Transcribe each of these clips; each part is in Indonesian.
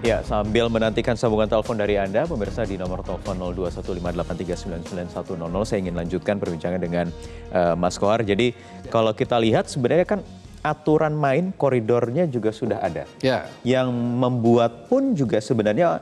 Ya, sambil menantikan sambungan telepon dari Anda, pemirsa di nomor telepon 0215839910, saya ingin lanjutkan perbincangan dengan Mas Kohar. Jadi kalau kita lihat sebenarnya kan aturan main koridornya juga sudah ada. Ya. Yang membuat pun juga sebenarnya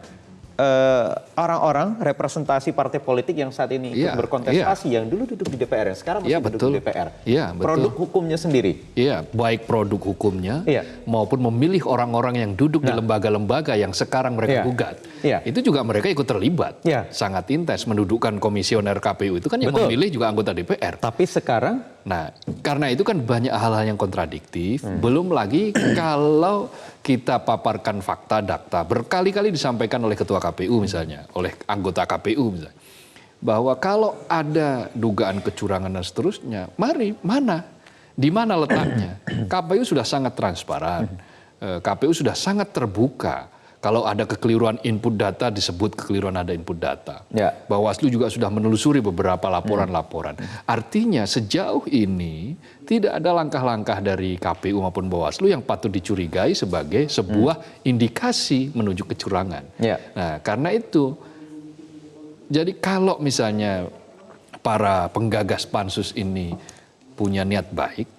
orang-orang representasi partai politik yang saat ini ikut berkontestasi, yang dulu duduk di DPR, yang sekarang masih duduk di DPR. Produk hukumnya sendiri. Iya, baik produk hukumnya maupun memilih orang-orang yang duduk di lembaga-lembaga yang sekarang mereka gugat. Itu juga mereka ikut terlibat. Sangat intens mendudukkan komisioner KPU itu kan yang memilih juga anggota DPR. Tapi sekarang? Nah, karena itu kan banyak hal-hal yang kontradiktif. Belum lagi kalau kita paparkan fakta, data. Berkali-kali disampaikan oleh Ketua KPU misalnya, oleh anggota KPU misalnya. Bahwa kalau ada dugaan kecurangan dan seterusnya, mari di mana letaknya? KPU sudah sangat transparan, KPU sudah sangat terbuka. Kalau ada kekeliruan input data disebut kekeliruan ada input data. Bawaslu juga sudah menelusuri beberapa laporan-laporan. Artinya sejauh ini tidak ada langkah-langkah dari KPU maupun Bawaslu yang patut dicurigai sebagai sebuah indikasi menuju kecurangan. Nah, karena itu, jadi kalau misalnya para penggagas pansus ini punya niat baik,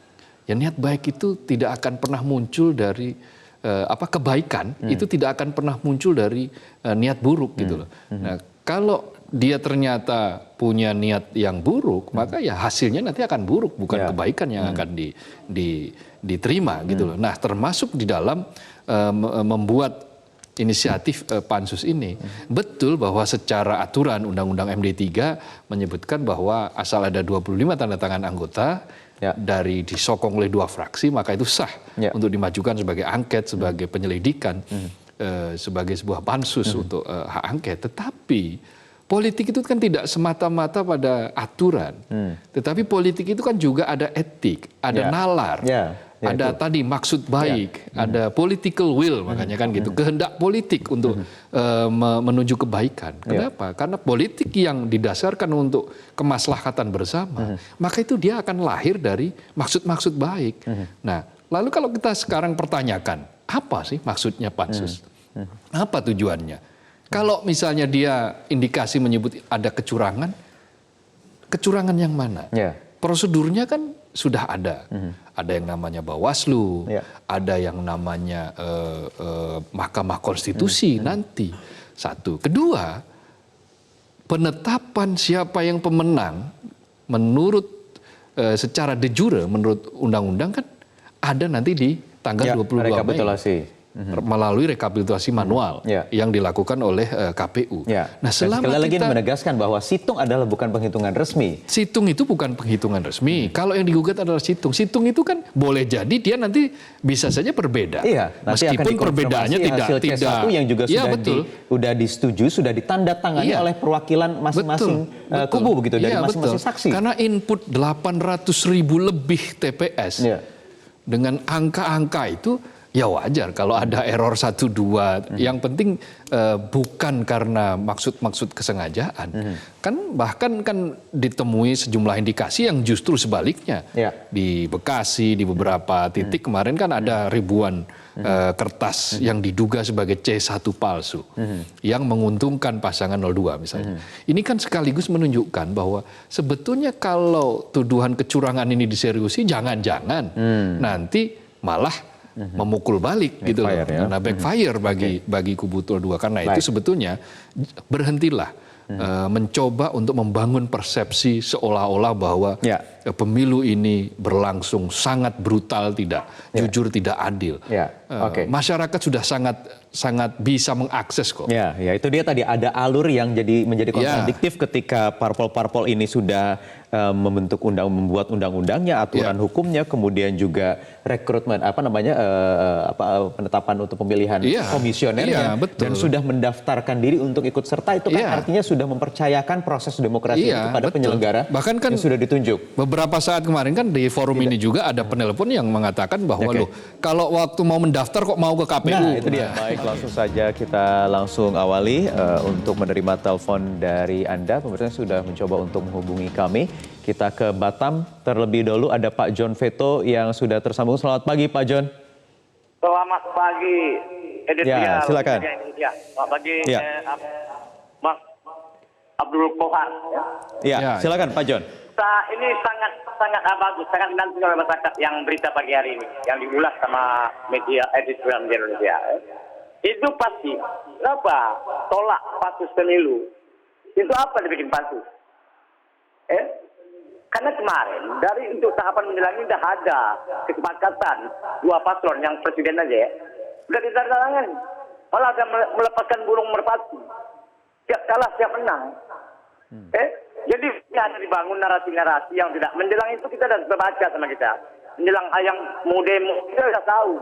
ya niat baik itu tidak akan pernah muncul dari kebaikan, itu tidak akan pernah muncul dari niat buruk gitu loh. Nah, kalau dia ternyata punya niat yang buruk, maka ya hasilnya nanti akan buruk, bukan kebaikan yang akan diterima gitu loh. Nah, termasuk di dalam membuat inisiatif pansus ini. Betul bahwa secara aturan Undang-Undang MD3 menyebutkan bahwa asal ada 25 tanda tangan anggota dari disokong oleh 2 fraksi, maka itu sah untuk dimajukan sebagai angket, sebagai penyelidikan, sebagai sebuah pansus untuk hak angket. Tetapi politik itu kan tidak semata-mata pada aturan, tetapi politik itu kan juga ada etik, ada nalar. Ada tadi maksud baik, ada political will, makanya kan gitu, kehendak politik untuk menuju kebaikan. Kenapa? Karena politik yang didasarkan untuk kemaslahatan bersama, maka itu dia akan lahir dari maksud-maksud baik. Nah, lalu kalau kita sekarang pertanyakan, apa sih maksudnya pansus? Apa tujuannya? Kalau misalnya dia indikasi menyebut ada kecurangan, kecurangan yang mana? Prosedurnya kan sudah ada. Ada yang namanya Bawaslu, ada yang namanya Mahkamah Konstitusi nanti. Satu. Kedua, penetapan siapa yang pemenang menurut secara de jure, menurut undang-undang kan ada nanti di tanggal 22 Mei. Melalui rekapitulasi manual yang dilakukan oleh KPU. Nah, sekali lagi menegaskan bahwa situng adalah bukan penghitungan resmi. Situng itu bukan penghitungan resmi. Kalau yang digugat adalah situng. Situng itu kan boleh jadi dia nanti bisa saja berbeda. Meskipun perbedaannya tidak yang juga sudah disetujui, sudah ditandatangani oleh perwakilan masing-masing kubu begitu dari masing-masing saksi. Karena input 800.000 lebih TPS dengan angka-angka itu, ya wajar kalau ada error 1-2. Yang penting bukan karena maksud-maksud kesengajaan. Kan bahkan kan ditemui sejumlah indikasi yang justru sebaliknya. Di Bekasi, di beberapa titik kemarin kan ada ribuan kertas yang diduga sebagai C1 palsu. Yang menguntungkan pasangan 02 misalnya. Ini kan sekaligus menunjukkan bahwa sebetulnya kalau tuduhan kecurangan ini diseriusi, jangan-jangan nanti malah memukul balik gitu loh. Karena backfire bagi kubu 02. Karena itu sebetulnya berhentilah mencoba untuk membangun persepsi seolah-olah bahwa pemilu ini berlangsung sangat brutal, tidak jujur, tidak adil. Masyarakat sudah sangat bisa mengakses kok. Ya itu dia tadi, ada alur yang menjadi kontradiktif ketika parpol-parpol ini sudah membuat undang-undangnya, aturan hukumnya, kemudian juga rekrutmen penetapan untuk pemilihan komisionernya, dan sudah mendaftarkan diri untuk ikut serta. Itu kan artinya sudah mempercayakan proses demokrasi kepada penyelenggara. Bahkan kan yang sudah ditunjuk. Beberapa saat kemarin kan di forum ini juga ada penelpon yang mengatakan bahwa loh, kalau waktu mau mendaftar kok mau ke KPU. Nah, itu dia. Baik, langsung saja kita langsung awali untuk menerima telepon dari Anda. Pemirsa sudah mencoba untuk menghubungi kami. Kita ke Batam terlebih dahulu, ada Pak John Veto yang sudah tersambung. Selamat pagi Pak John. Selamat pagi, editorial. Ya, silakan. Selamat pagi, Mas Abdul Kohar. Ya, silakan Pak John. Ini sangat bagus, sangat dinanti oleh masyarakat yang berita pagi hari ini, yang diulas sama media editorial di Indonesia. Itu pasti, kenapa tolak pansus pemilu? Itu apa dibikin pansus? Karena kemarin dari untuk tahapan menjelang ini sudah ada kesepakatan dua paslon yang presiden aja ya, sudah ditandatangani. Malah akan melepaskan burung merpati. Siap kalah, siap menang. Jadi ada dibangun narasi-narasi yang tidak menjelang itu kita sudah baca sama kita. Menjelang yang mau demo kita sudah tahu,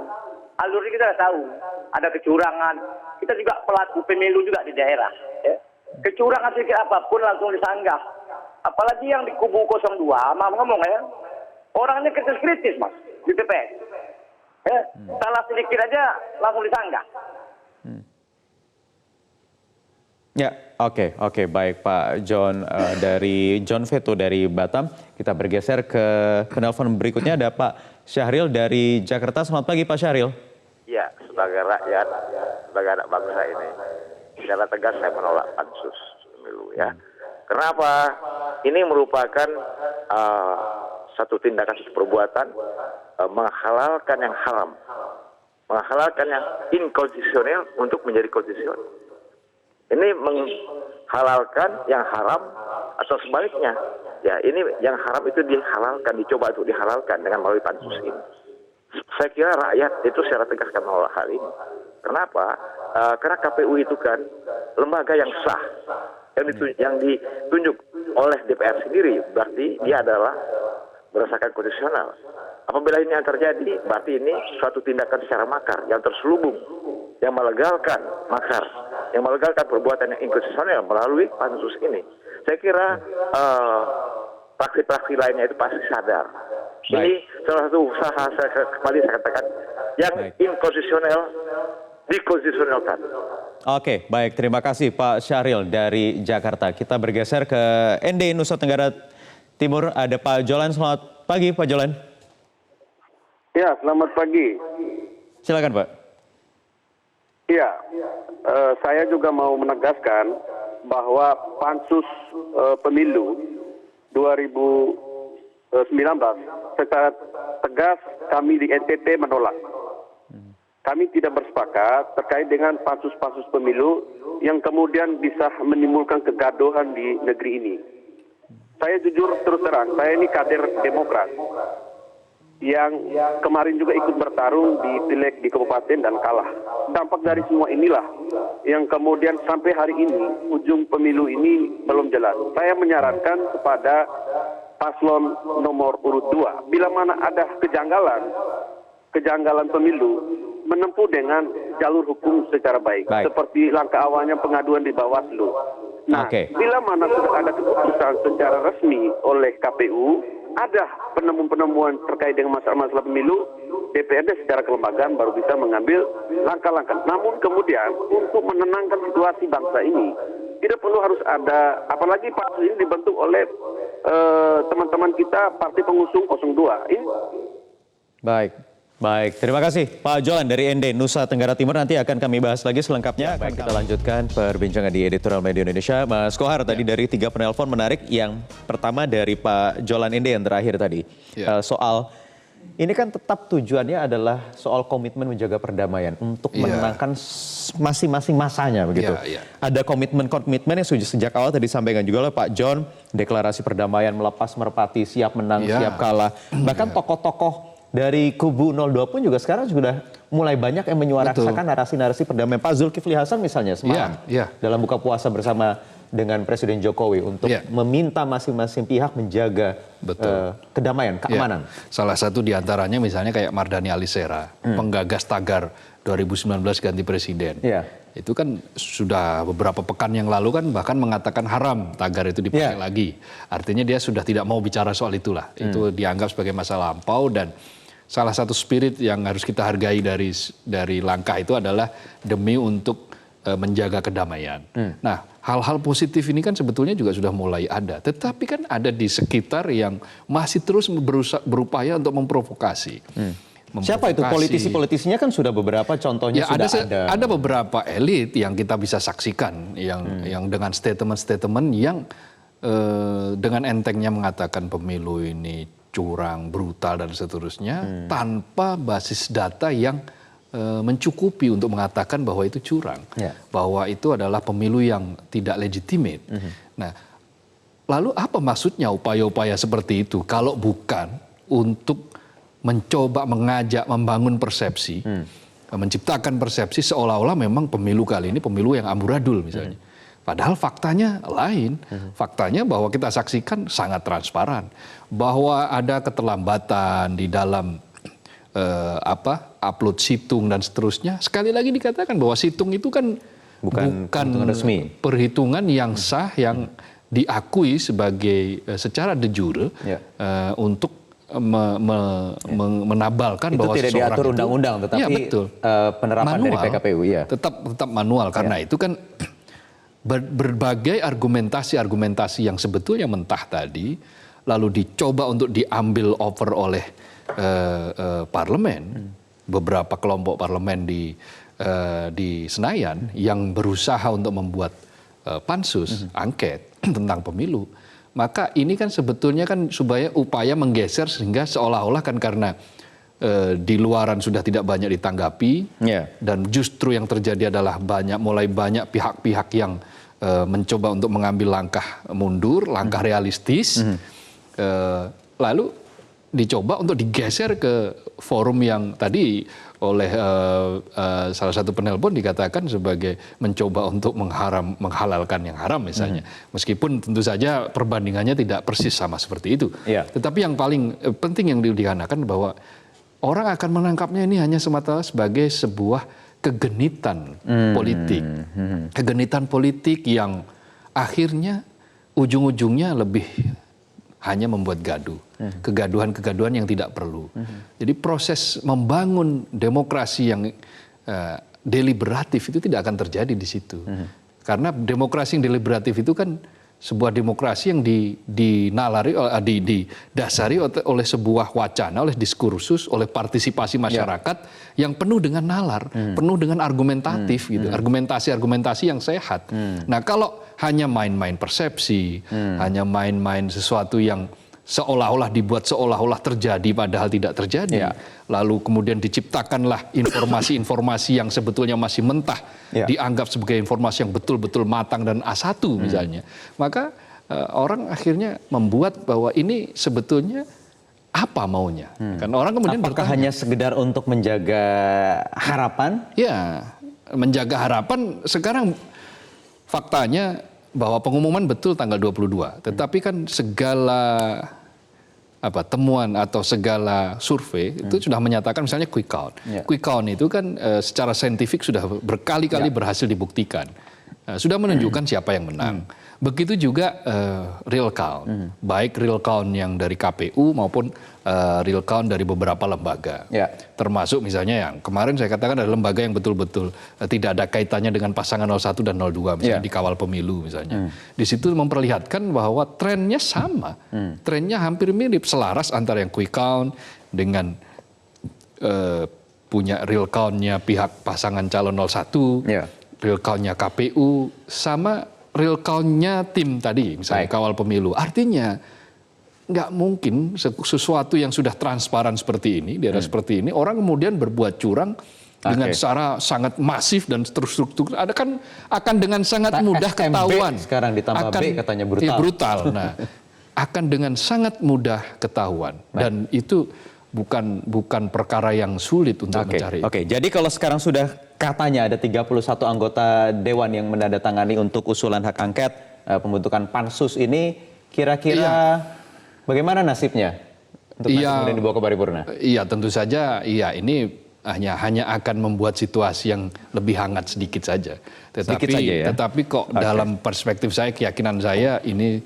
alurnya kita sudah tahu. Ada kecurangan. Kita juga pelaku pemilu juga di daerah. Kecurangan sedikit apapun langsung disanggah. Apalagi yang di kubu 02, maaf ngomong ya, orangnya kritis-kritis Mas di TPS. Salah sedikit aja langsung disanggah. Ya, oke, baik Pak John dari John Veto dari Batam. Kita bergeser ke penelpon berikutnya, ada Pak Syahril dari Jakarta. Selamat pagi Pak Syahril. Ya, sebagai rakyat, sebagai anak bangsa ini, secara tegas saya menolak pansus pemilu ya. Kenapa? Ini merupakan satu tindakan, satu perbuatan menghalalkan yang haram, menghalalkan yang inkonstitusional untuk menjadi konstitusional. Ini menghalalkan yang haram atau sebaliknya. Ya, ini yang haram itu dihalalkan, dicoba untuk dihalalkan dengan melalui pansus ini. Saya kira rakyat itu secara tegas akan menolak hal ini. Kenapa? Karena KPU itu kan lembaga yang sah, yang ditunjuk oleh DPR sendiri, berarti dia adalah berdasarkan konstitusional. Apabila ini yang terjadi, berarti ini suatu tindakan secara makar yang terselubung, yang melegalkan makar, yang melegalkan perbuatan yang inkonstitusional melalui pansus ini. Saya kira praksi-praksi lainnya itu pasti sadar. Baik. Ini salah satu usaha, kembali saya katakan, yang inkonstitusional dikonstitusionalkan. Oke, baik. Terima kasih Pak Syahril dari Jakarta. Kita bergeser ke ND Nusa Tenggara Timur. Ada Pak Jolan. Selamat pagi Pak Jolan. Ya, selamat pagi. Silakan Pak. Ya, saya juga mau menegaskan bahwa pansus pemilu 2019 secara tegas kami di NTT menolak. Kami tidak bersepakat terkait dengan pansus-pansus pemilu yang kemudian bisa menimbulkan kegaduhan di negeri ini. Saya jujur terus terang, saya ini kader Demokrat yang kemarin juga ikut bertarung di pileg di kabupaten dan kalah. Dampak dari semua inilah yang kemudian sampai hari ini ujung pemilu ini belum jelas. Saya menyarankan kepada paslon nomor urut 2, bila mana ada kejanggalan pemilu, menempuh dengan jalur hukum secara baik. Seperti langkah awalnya pengaduan di Bawaslu. Nah, bila mana sudah ada keputusan secara resmi oleh KPU, ada penemuan-penemuan terkait dengan masalah-masalah pemilu, DPRD secara kelembagaan baru bisa mengambil langkah-langkah. Namun kemudian untuk menenangkan situasi bangsa ini, tidak perlu harus ada, apalagi pansus ini dibentuk oleh teman-teman kita partai pengusung 02. Baik, terima kasih Pak Jolan dari ND Nusa Tenggara Timur. Nanti akan kami bahas lagi selengkapnya. Akan kita lanjutkan perbincangan di Editorial Media Indonesia. Mas Kohar, tadi dari 3 penelpon menarik. Yang pertama dari Pak Jolan ND yang terakhir tadi. Soal, ini kan tetap tujuannya adalah soal komitmen menjaga perdamaian. Untuk menenangkan masing-masing masanya begitu. Ada komitmen yang sejak awal tadi disampaikan juga oleh Pak John. Deklarasi perdamaian, melepas merpati, siap menang, siap kalah. Bahkan tokoh-tokoh dari kubu 02 pun juga sekarang sudah mulai banyak yang menyuarakan narasi-narasi perdamaian. Pak Zulkifli Hasan misalnya semalam dalam buka puasa bersama dengan Presiden Jokowi untuk meminta masing-masing pihak menjaga kedamaian, keamanan. Salah satu diantaranya misalnya kayak Mardhani Alisera, penggagas tagar 2019 ganti presiden. Itu kan sudah beberapa pekan yang lalu kan bahkan mengatakan haram tagar itu dipakai lagi. Artinya dia sudah tidak mau bicara soal itulah. Itu dianggap sebagai masa lampau, dan salah satu spirit yang harus kita hargai dari langkah itu adalah demi untuk menjaga kedamaian. Nah, hal-hal positif ini kan sebetulnya juga sudah mulai ada. Tetapi kan ada di sekitar yang masih terus berupaya untuk memprovokasi. Siapa itu politisi-politisinya kan sudah beberapa contohnya ya, sudah ada. Ada beberapa elit yang kita bisa saksikan yang dengan statement-statement yang dengan entengnya mengatakan pemilu ini curang, brutal dan seterusnya tanpa basis data yang mencukupi untuk mengatakan bahwa itu curang, bahwa itu adalah pemilu yang tidak legitimate. Nah, lalu apa maksudnya upaya-upaya seperti itu kalau bukan untuk mencoba mengajak membangun persepsi, menciptakan persepsi seolah-olah memang pemilu kali ini pemilu yang amburadul misalnya. Padahal faktanya lain. Faktanya bahwa kita saksikan sangat transparan, bahwa ada keterlambatan di dalam upload situng dan seterusnya. Sekali lagi dikatakan bahwa situng itu kan bukan resmi, perhitungan yang sah yang diakui sebagai secara de jure untuk menabalkan itu bahwa tidak diatur undang-undang, tetapi ya, betul. Penerapan manual, dari PKPU tetap manual karena itu kan berbagai argumentasi yang sebetulnya mentah tadi lalu dicoba untuk diambil over oleh parlemen, beberapa kelompok parlemen di Senayan yang berusaha untuk membuat pansus angket tentang pemilu. Maka ini kan sebetulnya kan supaya upaya menggeser sehingga seolah-olah kan karena di luaran sudah tidak banyak ditanggapi dan justru yang terjadi adalah mulai banyak pihak-pihak yang mencoba untuk mengambil langkah mundur, langkah realistis, lalu dicoba untuk digeser ke forum yang tadi oleh salah satu penelpon dikatakan sebagai mencoba untuk menghalalkan yang haram misalnya. Meskipun tentu saja perbandingannya tidak persis sama seperti itu. Tetapi yang paling penting yang dikatakan bahwa orang akan menangkapnya ini hanya semata sebagai sebuah kegenitan politik. Kegenitan politik yang akhirnya ujung-ujungnya lebih hanya membuat gaduh. Kegaduhan-kegaduhan yang tidak perlu. Jadi proses membangun demokrasi yang deliberatif itu tidak akan terjadi di situ. Karena demokrasi yang deliberatif itu kan sebuah demokrasi yang didasari oleh sebuah wacana, oleh diskursus, oleh partisipasi masyarakat yang penuh dengan nalar, penuh dengan argumentatif gitu, argumentasi-argumentasi yang sehat. Nah, kalau hanya main-main persepsi, hanya main-main sesuatu yang seolah-olah dibuat seolah-olah terjadi padahal tidak terjadi. Lalu kemudian diciptakanlah informasi-informasi yang sebetulnya masih mentah, dianggap sebagai informasi yang betul-betul matang dan A1 misalnya. Maka orang akhirnya membuat bahwa ini sebetulnya apa maunya. Kan orang kemudian apakah hanya sekedar untuk menjaga harapan? Ya, menjaga harapan. Sekarang faktanya bahwa pengumuman betul tanggal 22, tetapi kan segala temuan atau segala survei itu sudah menyatakan misalnya quick count. Quick count itu kan secara saintifik sudah berkali-kali berhasil dibuktikan. Sudah menunjukkan siapa yang menang. Begitu juga real count, baik real count yang dari KPU maupun real count dari beberapa lembaga. Termasuk misalnya yang kemarin saya katakan ada lembaga yang betul-betul tidak ada kaitannya dengan pasangan 01 dan 02, misalnya di kawal pemilu misalnya. Di situ memperlihatkan bahwa trennya sama, trennya hampir mirip, selaras antara yang quick count dengan punya real count-nya pihak pasangan calon 01, real count-nya KPU, sama real count-nya tim tadi, misalnya kawal pemilu. Artinya nggak mungkin sesuatu yang sudah transparan seperti ini, di era seperti ini, orang kemudian berbuat curang dengan secara sangat masif dan terstruktur. Ada kan akan dengan sangat mudah ketahuan. Sekarang ditambah B katanya brutal. Brutal. Nah, akan dengan sangat mudah ketahuan. Dan itu bukan perkara yang sulit untuk mencari. Jadi kalau sekarang sudah katanya ada 31 anggota dewan yang menandatangani untuk usulan hak angket pembentukan pansus ini, kira-kira bagaimana nasibnya untuk nanti kemudian dibawa ke paripurna? Iya, tentu saja. Iya, ini hanya akan membuat situasi yang lebih hangat sedikit saja. Tetapi kok dalam perspektif saya, keyakinan saya ini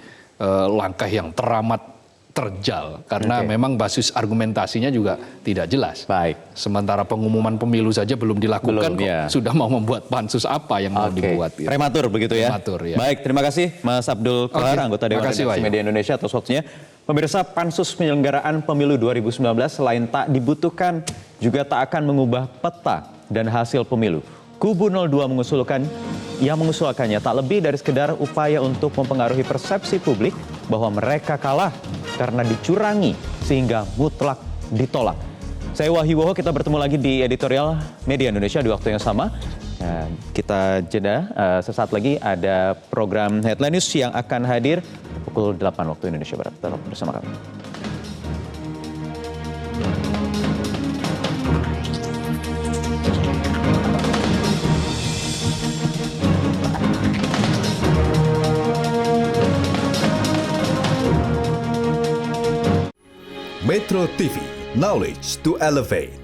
langkah yang teramat terjal karena memang basis argumentasinya juga tidak jelas. Sementara pengumuman pemilu saja belum dilakukan, sudah mau membuat pansus apa yang mau dibuat. Gitu. Prematur begitu ya. Prematur, ya. Baik, terima kasih Mas Abdul Kohar, anggota Dewan Redaksi Media Indonesia atas waktunya. Pemirsa, Pansus Penyelenggaraan Pemilu 2019 selain tak dibutuhkan, juga tak akan mengubah peta dan hasil pemilu. Kubu 02 mengusulkannya tak lebih dari sekedar upaya untuk mempengaruhi persepsi publik bahwa mereka kalah karena dicurangi sehingga mutlak ditolak. Saya Wahyu Woho, kita bertemu lagi di editorial Media Indonesia di waktu yang sama. Kita jeda, sesaat lagi ada program Headline News yang akan hadir pukul 8 waktu Indonesia Barat. Tetap bersama kami. Metro TV, knowledge to elevate.